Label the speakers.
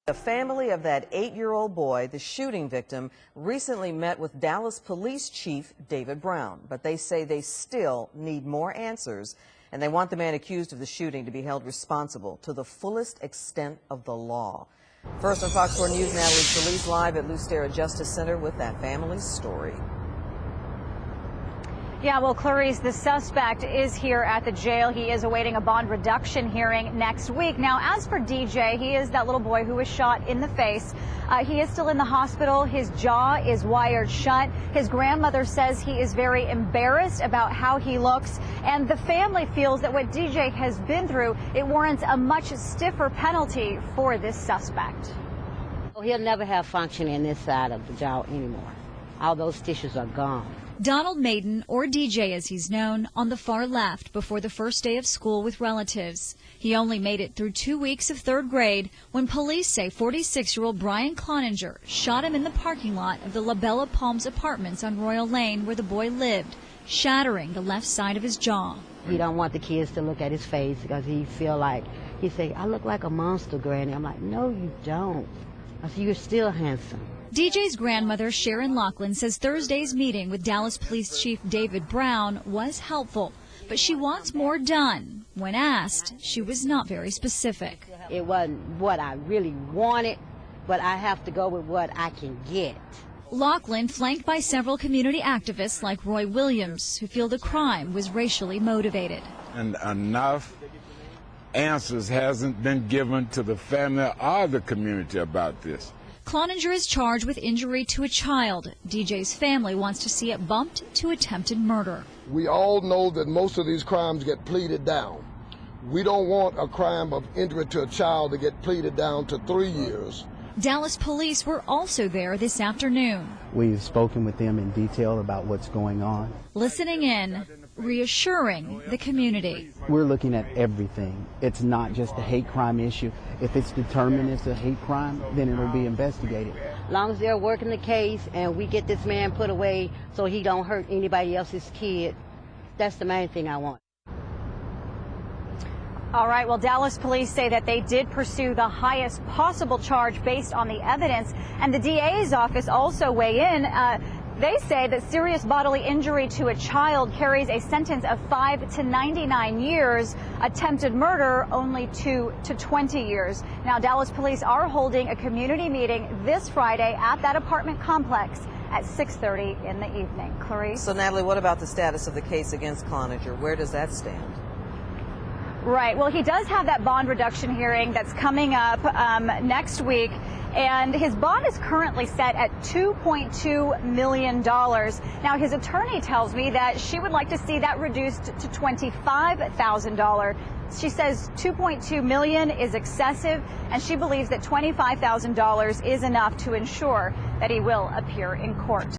Speaker 1: The family of that 8-year-old boy, the shooting victim, recently met with Dallas Police Chief David Brown, but they say they still need more answers, and they want the man accused of the shooting to be held responsible to the fullest extent of the law. First on Fox 4 News, Natalie Solis live at Lucero Justice Center with that family's story.
Speaker 2: Yeah, well, Clarice, the suspect is here at the jail. He is awaiting a bond reduction hearing next week. Now, as for DJ, he is that little boy who was shot in the face. He is still in the hospital. His jaw is wired shut. His grandmother says he is very embarrassed about how he looks, and the family feels that what DJ has been through, it warrants a much stiffer penalty for this suspect.
Speaker 3: He'll never have function in this side of the jaw anymore. All those stitches are gone.
Speaker 4: Donald Maiden, or DJ as he's known, on the far left before the first day of school with relatives. He only made it through 2 weeks of third grade when police say 46-year-old Brian Cloninger shot him in the parking lot of the La Bella Palms apartments on Royal Lane where the boy lived, shattering the left side of his jaw.
Speaker 3: He don't want the kids to look at his face because he feel like, he say, I look like a monster, Granny. I'm like, no, you don't. I said, you're still handsome.
Speaker 4: DJ's grandmother, Sharon Laughlin, says Thursday's meeting with Dallas Police Chief David Brown was helpful, but she wants more done. When asked, she was not very specific.
Speaker 3: It wasn't what I really wanted, but I have to go with what I can get.
Speaker 4: Laughlin, flanked by several community activists like Roy Williams, who feel the crime was racially motivated.
Speaker 5: And enough answers hasn't been given to the family or the community about this.
Speaker 4: Cloninger is charged with injury to a child. DJ's family wants to see it bumped to attempted murder.
Speaker 6: We all know that most of these crimes get pleaded down. We don't want a crime of injury to a child to get pleaded down to 3 years.
Speaker 4: Dallas police were also there this afternoon.
Speaker 7: We've spoken with them in detail about what's going on.
Speaker 4: Listening in, reassuring the community.
Speaker 7: We're looking at everything. It's not just a hate crime issue. If it's determined it's a hate crime, then it will be investigated.
Speaker 3: As long as they're working the case and we get this man put away so he don't hurt anybody else's kid, that's the main thing I want.
Speaker 2: All right, well, Dallas police say that they did pursue the highest possible charge based on the evidence, and the DA's office also weigh in. They say that serious bodily injury to a child carries a sentence of 5 to 99 years, attempted murder only 2 to 20 years. Now, Dallas police are holding a community meeting this Friday at that apartment complex at 6:30 in the evening. Clarice?
Speaker 1: So, Natalie, what about the status of the case against Cloninger? Where does that stand?
Speaker 2: Right. Well, he does have that bond reduction hearing that's coming up next week, and his bond is currently set at $2.2 million. Now, his attorney tells me that she would like to see that reduced to $25,000. She says $2.2 million is excessive, and she believes that $25,000 is enough to ensure that he will appear in court.